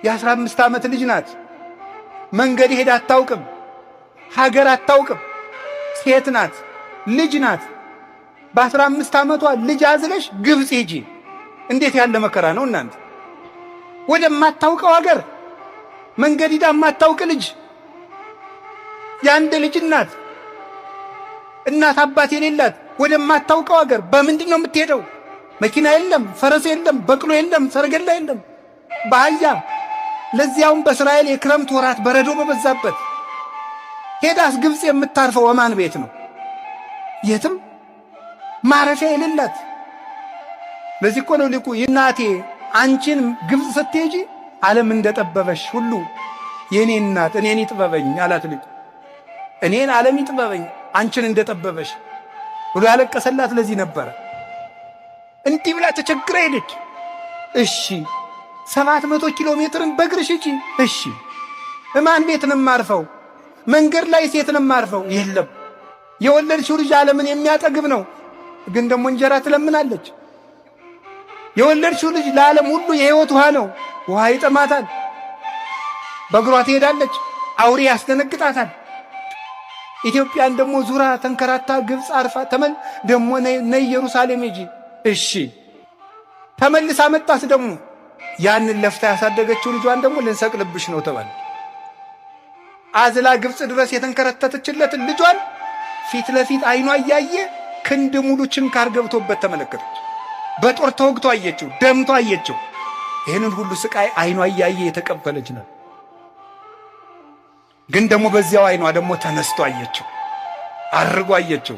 የ15 ዓመት ልጅ ናት። መንገድ ሄዳ አታውቅም፣ ሀገር አታውቅም። ሴት ናት፣ ልጅ ናት። በ15 ዓመቷ ልጅ አዝለሽ ግብፅ ሂጂ። እንዴት ያለ መከራ ነው እናንተ! ወደማታውቀው ሀገር መንገድ ሄዳ ማታውቅ ልጅ፣ የአንድ ልጅ እናት አባት የሌላት ወደማታውቀው ሀገር በምንድን ነው የምትሄደው? መኪና የለም፣ ፈረስ የለም፣ በቅሎ የለም፣ ሰረገላ የለም፣ በአህያ ለዚያውም በእስራኤል የክረምት ወራት በረዶ በበዛበት ሄዳስ ግብፅ የምታርፈው ወማን ቤት ነው? የትም ማረፊያ የሌላት። ለዚህ እኮ ነው ሊቁ እናቴ አንቺን ግብፅ ስትሄጂ ዓለም እንደጠበበሽ ሁሉ የኔ እናት እኔን ይጥበበኝ አላት ሊቁ። እኔን ዓለም ይጥበበኝ አንቺን እንደጠበበሽ ብሎ ያለቀሰላት ለዚህ ነበረ። እንዲህ ብላ ተቸግራ ሄደች። እሺ 700 ኪሎ ሜትርን በእግርሽ ሂጂ። እሺ እማን ቤት ነው የማርፈው? መንገድ ላይ ሴት ነው የማርፈው? የለም። የወለድሽው ልጅ ዓለምን የሚያጠግብ ነው፣ ግን ደግሞ እንጀራ ትለምናለች። የወለድሽው ልጅ ለዓለም ሁሉ የሕይወት ውሃ ነው፣ ውሃ ይጠማታል። በእግሯ ትሄዳለች፣ አውሬ ያስደነግጣታል። ኢትዮጵያን ደግሞ ዙራ ተንከራታ ግብፅ አርፋ ደግሞ ነይ ኢየሩሳሌም ሂጂ። እሺ ተመልሳ መጣስ ደግሞ ያንን ለፍታ ያሳደገችው ልጇን ደግሞ ልንሰቅልብሽ ነው ተባለ። አዝላ ግብፅ ድረስ የተንከረተተችለትን ልጇን ፊት ለፊት አይኗ እያየ ክንድ ሙሉ ችንካር ገብቶበት ተመለከተች። በጦር ተወግቶ አየችው፣ ደምቶ አየችው። ይህንን ሁሉ ስቃይ አይኗ እያየ የተቀበለች ነው። ግን ደግሞ በዚያው አይኗ ደግሞ ተነስቶ አየችው፣ አርጎ አየችው።